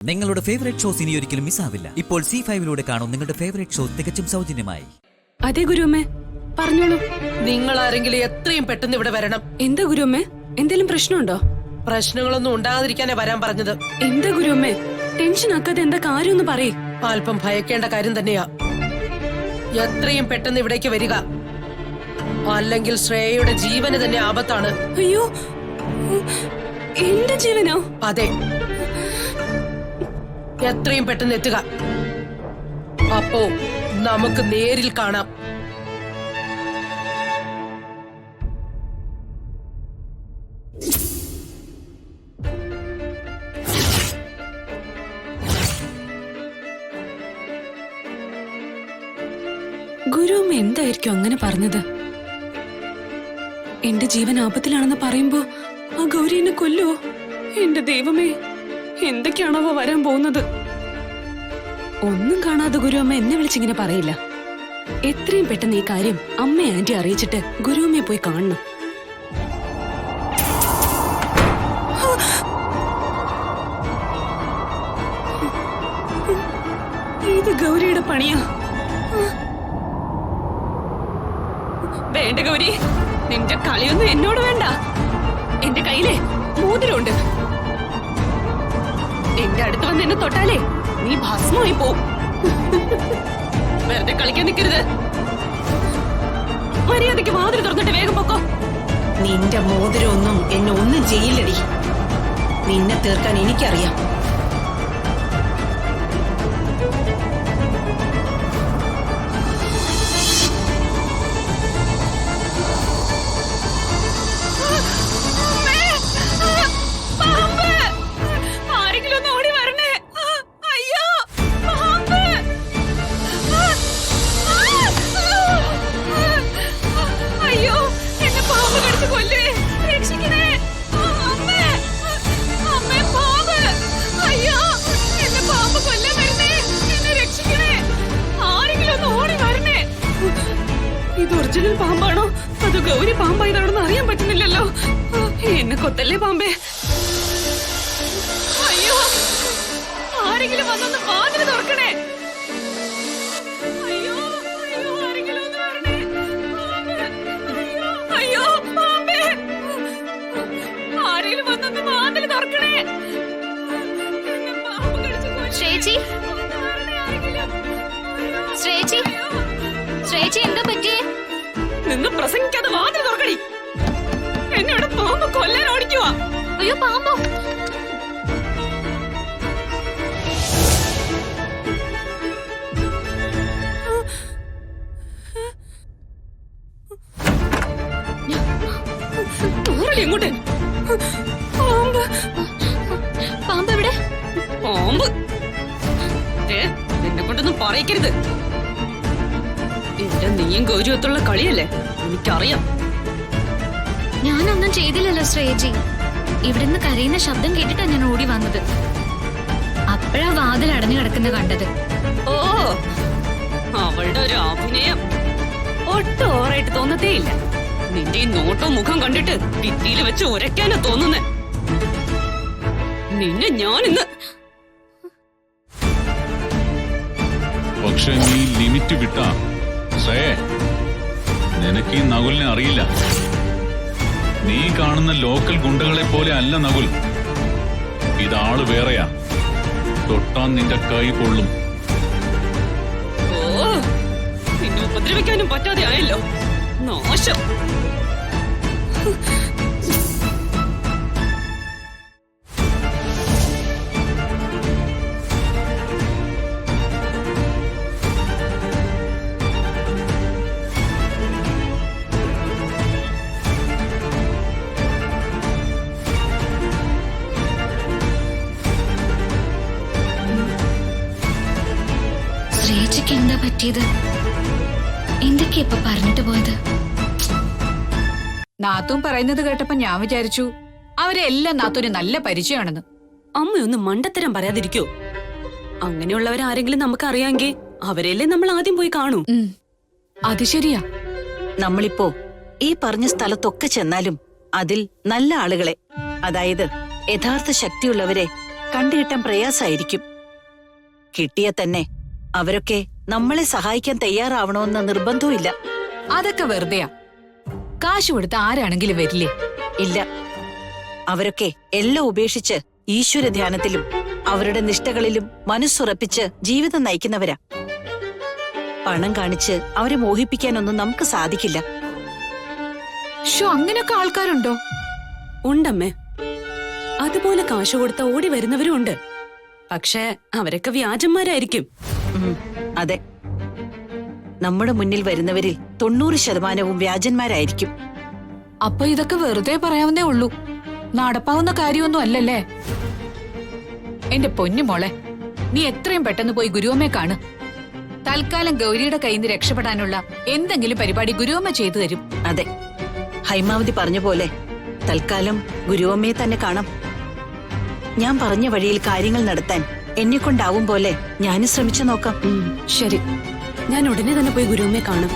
നിങ്ങളുടെ favourite shows ഇനി ഒരിക്കലും മിസ്സാവില്ല. ഇപ്പോൾ C5 കാണും നിങ്ങളുടെ ഫേവറേറ്റ് ഷോ തികച്ചും സൗജന്യമായി. അതെ ഗുരുവമ്മേ, പറഞ്ഞോളൂ. നിങ്ങൾ ആരെങ്കിലും എത്രയും പെട്ടെന്ന് ഇവിടെ വരണം. എന്താ ഗുരുവമ്മേ, എന്തെങ്കിലും പ്രശ്നമുണ്ടോ? പ്രശ്നങ്ങളൊന്നും ഉണ്ടാകാതിരിക്കാനേ വരാൻ പറഞ്ഞത്. എന്താ ഗുരുവമ്മേ, ടെൻഷൻ ആക്കാതെ എന്താ കാര്യം ഒന്ന് പറയേ. അല്പം ഭയക്കേണ്ട കാര്യം തന്നെയാ. എത്രയും പെട്ടെന്ന് ഇവിടേക്ക് വരിക, അല്ലെങ്കിൽ ശ്രേയയുടെ ജീവന് തന്നെ ആപത്താണ്. അയ്യോ, എന്റെ ജീവനോ? അതെ, എത്രയും പെട്ടെന്ന് എത്തുക. അപ്പോ നമുക്ക് നേരിൽ കാണാം. ഗുരുവമ്മ എന്തായിരിക്കും അങ്ങനെ പറഞ്ഞത്? എന്റെ ജീവൻ ആപത്തിലാണെന്ന് പറയുമ്പോ ആ ഗൗരി എന്നെ കൊല്ലുവോ? എന്റെ ദൈവമേ, എന്തൊക്കെയാണവ വരാൻ പോകുന്നത്? ഒന്നും കാണാതെ ഗുരുവമ്മ എന്നെ വിളിച്ചിങ്ങനെ പറയില്ല. എത്രയും പെട്ടെന്ന് ഈ കാര്യം അമ്മ ആന്റി അറിയിച്ചിട്ട് ഗുരുവമ്മയെ പോയി കാണണം. ഇത് ഗൗരിയുടെ പണിയാ. വേണ്ട ഗൗരി, നിന്റെ കളിയൊന്നും എന്നോട് വേണ്ട. എന്റെ കയ്യിലെ മോതിരമുണ്ട്. എന്റെ അടുത്ത് വന്ന് എന്നെ തൊട്ടാലേ നീ ഭസ്മമായി പോവും. വെറുതെ കളിക്കാൻ നിൽക്കരുത്. മര്യാദയ്ക്ക് വാതിൽ തുറന്നിട്ട് വേഗം പൊക്കോ. നിന്റെ മോതിരമൊന്നും എന്നെ ഒന്നും ചെയ്യില്ലടി. നിന്നെ തീർക്കാൻ എനിക്കറിയാം. ഇത് ഒറിജിനൽ പാമ്പാണോ അത് ഗൗരി പാമ്പായതാണെന്ന് അറിയാൻ പറ്റുന്നില്ലല്ലോ. എന്നെ കൊത്തല്ലേ പാമ്പേ. അയ്യോ, ആരെങ്കിലും വന്നൊന്ന് വാതിൽ തുറക്കണേ. അയ്യോ അയ്യോ, ആരെങ്കിലും ഒന്ന് വരണേ. അയ്യോ പാമ്പേ, ആരെങ്കിലും വന്നൊന്ന് വാതിൽ തുറക്കണേ. ശ്രേച്ചി, ശ്രേച്ചി, ശ്രേച്ചി, എന്താ പറ്റിയേ? നിന്ന് പ്രസംഗിക്കാതെ വാതിൽ തുറക്കടി. എന്നോട് പാമ്പ് കൊല്ലാൻ ഓടിക്കുവാ. അയ്യോ, പാമ്പോ? എങ്ങോട്ടേ? പാമ്പ്, പാമ്പ് എവിടെ? പാമ്പ് എന്നെ കൊണ്ടൊന്നും പറയിക്കരുത്. എന്റെ നീയും ഗൗരിയത്തുള്ള കളിയല്ലേ, എനിക്കറിയാം. ഞാനൊന്നും ചെയ്തില്ലല്ലോ ശ്രേജി. ഇവിടുന്ന് കരയുന്ന ശബ്ദം കേട്ടിട്ടാ ഞാൻ ഓടി വന്നത്. അപ്പഴാ വാതിൽ അടഞ്ഞു കിടക്കുന്ന കണ്ടത്. ഓ, അവളുടെ ഒരു അഭിനയം ഒട്ടും ഓവറായിട്ട് തോന്നത്തേ ഇല്ല. നിന്റെ ഈ നോട്ടവും മുഖം കണ്ടിട്ട് ഭിത്തിയിൽ വെച്ച് ഉരയ്ക്കാനാ തോന്നുന്നേ. നിന്നെ ഞാനിന്ന്. പക്ഷെ നീ ലിമിറ്റ് വിട്ടാ ശ്രേയേ, നിനക്ക് ഈ നകുലിനെ അറിയില്ല. നീ കാണുന്ന ലോക്കൽ ഗുണ്ടകളെ പോലെ അല്ല നകുൽ. ഇതാള് വേറെയാ. തൊട്ടാൻ നിന്റെ കൈ പൊള്ളും. ഓ, നിന്നെ ഉപദ്രവിക്കാനും പറ്റാതെ ആയല്ലോ. നാശം. ശ്രേജിക്ക് എന്താ പറ്റിയത്? എന്തൊക്കെയാ ഇപ്പൊ പറഞ്ഞിട്ട് പോയത്? നാത്തൂൻ പറയുന്നത് കേട്ടപ്പോ ഞാൻ വിചാരിച്ചു അവരെല്ലാം നാത്തൂന് നല്ല പരിചയമാണെന്ന്. അമ്മയൊന്ന് മണ്ടത്തരം പറയാതിരിക്കോ? അങ്ങനെയുള്ളവരാരെങ്കിലും നമുക്ക് അറിയാമെങ്കിൽ അവരെല്ലേ നമ്മൾ ആദ്യം പോയി കാണൂ. അത് ശരിയാ. നമ്മളിപ്പോ ഈ പറഞ്ഞ സ്ഥലത്തൊക്കെ ചെന്നാലും അതിൽ നല്ല ആളുകളെ, അതായത് യഥാർത്ഥ ശക്തിയുള്ളവരെ കണ്ടുകിട്ടാൻ പ്രയാസായിരിക്കും. കിട്ടിയ തന്നെ അവരൊക്കെ നമ്മളെ സഹായിക്കാൻ തയ്യാറാവണമെന്ന നിർബന്ധവും ഇല്ല. അതൊക്കെ വെറുതെയാ. കാശ് കൊടുത്ത ആരാണെങ്കിലും വരില്ലേ? ഇല്ല, അവരൊക്കെ എല്ലാം ഉപേക്ഷിച്ച് ഈശ്വര ധ്യാനത്തിലും അവരുടെ നിഷ്ഠകളിലും മനസ്സുറപ്പിച്ച് ജീവിതം നയിക്കുന്നവരാ. പണം കാണിച്ച് അവരെ മോഹിപ്പിക്കാനൊന്നും നമുക്ക് സാധിക്കില്ല. അങ്ങനൊക്കെ ആൾക്കാരുണ്ടോ? ഉണ്ടമ്മേ. അതുപോലെ കാശ് കൊടുത്ത ഓടി വരുന്നവരും ഉണ്ട്. പക്ഷേ അവരൊക്കെ വ്യാജന്മാരായിരിക്കും. അതെ, നമ്മുടെ മുന്നിൽ വരുന്നവരിൽ 90% വ്യാജന്മാരായിരിക്കും. അപ്പൊ ഇതൊക്കെ വെറുതെ പറയാവുന്നേ ഉള്ളൂ, നടപ്പാവുന്ന കാര്യമൊന്നും അല്ലല്ലേ? എന്റെ പൊന്നു മോളെ, നീ എത്രയും പെട്ടെന്ന് പോയി ഗുരുവമ്മയെ കാണ്. തൽക്കാലം ഗൗരിയുടെ കയ്യിൽ നിന്ന് രക്ഷപ്പെടാനുള്ള എന്തെങ്കിലും പരിപാടി ഗുരുവമ്മ ചെയ്തു തരും. അതെ, ഹൈമാവതി പറഞ്ഞ പോലെ തൽക്കാലം ഗുരുവമ്മയെ തന്നെ കാണാം. ഞാൻ പറഞ്ഞ വഴിയിൽ കാര്യങ്ങൾ നടത്താൻ എന്നെ കൊണ്ടാവും പോലെ ഞാനും ശ്രമിച്ചു നോക്കാം. ശരി, ഞാൻ ഉടനെ തന്നെ പോയി ഗുരുവമ്മയെ കാണും.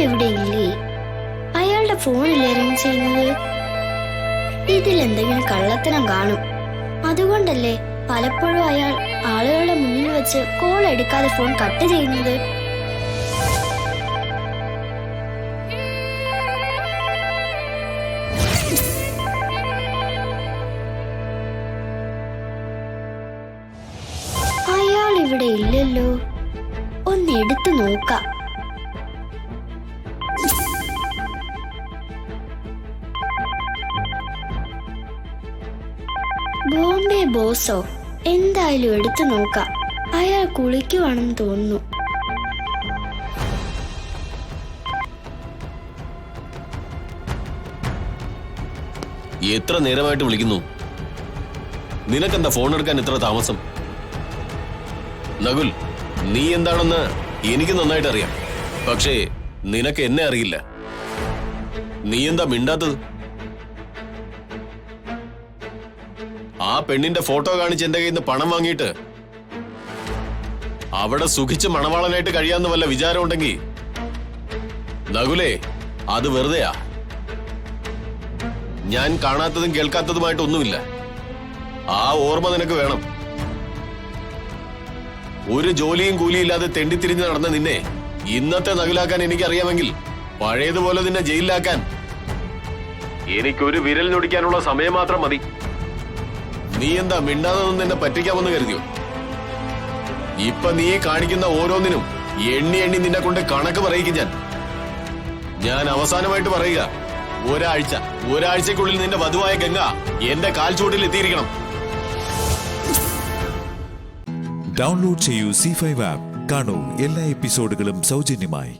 ഇവിടെ ഇല്ലേ? അയാളുടെ ഫോണിൽ റിംഗ് ചെയ്യുന്നത്. ഇതിലെന്തെങ്കിലും കള്ളത്തരം കാണും. അതുകൊണ്ടല്ലേ പലപ്പോഴും അയാൾ ആളുകളുടെ മുന്നിൽ വെച്ച് കോൾ എടുക്കാതെ ഫോൺ കട്ട് ചെയ്യുന്നത്. അയാൾ ഇവിടെ ഇല്ലല്ലോ, ഒന്ന് എടുത്തു നോക്കാം. ബോംബെ ബോസോ? എന്തായാലും എടുത്തു നോക്കാം. അയാൾ കുളിക്കുവാണെന്ന് തോന്നുന്നു. എത്ര നേരമായിട്ട് വിളിക്കുന്നു? നിനക്കെന്താ ഫോൺ എടുക്കാൻ ഇത്ര താമസം? നകുൽ, നീ എന്താണെന്ന് എനിക്ക് നന്നായിട്ട് അറിയാം. പക്ഷേ നിനക്ക് എന്നെ അറിയില്ല. നീ എന്താ മിണ്ടാത്തത്? ആ പെണ്ണിന്റെ ഫോട്ടോ കാണിച്ച് എന്റെ കയ്യിൽ നിന്ന് പണം വാങ്ങിയിട്ട് അവിടെ സുഖിച്ച് മണവാളനായിട്ട് കഴിയാന്ന് വല്ല വിചാരം ഉണ്ടെങ്കിൽ നകുലേ, അത് വെറുതെയാ. ഞാൻ കാണാത്തതും കേൾക്കാത്തതുമായിട്ട് ഒന്നുമില്ല. ആ ഓർമ്മ നിനക്ക് വേണം. ഒരു ജോലിയും കൂലിയില്ലാതെ തെണ്ടിത്തിരിഞ്ഞ് നടന്ന നിന്നെ ഇന്നത്തെ നകുലാക്കാൻ എനിക്കറിയാമെങ്കിൽ പഴയതുപോലെ നിന്നെ ജയിലിലാക്കാൻ എനിക്കൊരു വിരൽ ഞൊടിക്കാനുള്ള സമയം മാത്രം മതി. നീ എന്താ മിണ്ടാതെ നിന്ന് എന്നെ പറ്റിക്കാമെന്ന് കരുതിയോ? ഇപ്പൊ നീ കാണിക്കുന്ന ഓരോന്നിനും എണ്ണി എണ്ണി നിന്നെ കൊണ്ട് കണക്ക് പറയിക്കും ഞാൻ അവസാനമായിട്ട് പറയുക, ഒരാഴ്ചക്കുള്ളിൽ നിന്റെ വധുവായ ഗംഗ എന്റെ കാൽച്ചുവട്ടിൽ എത്തിയിരിക്കണം. ഡൗൺലോഡ് ചെയ്യൂ C5 ആപ്പ്. കാണൂ എല്ലാ എപ്പിസോഡുകളും സൗജന്യമായി.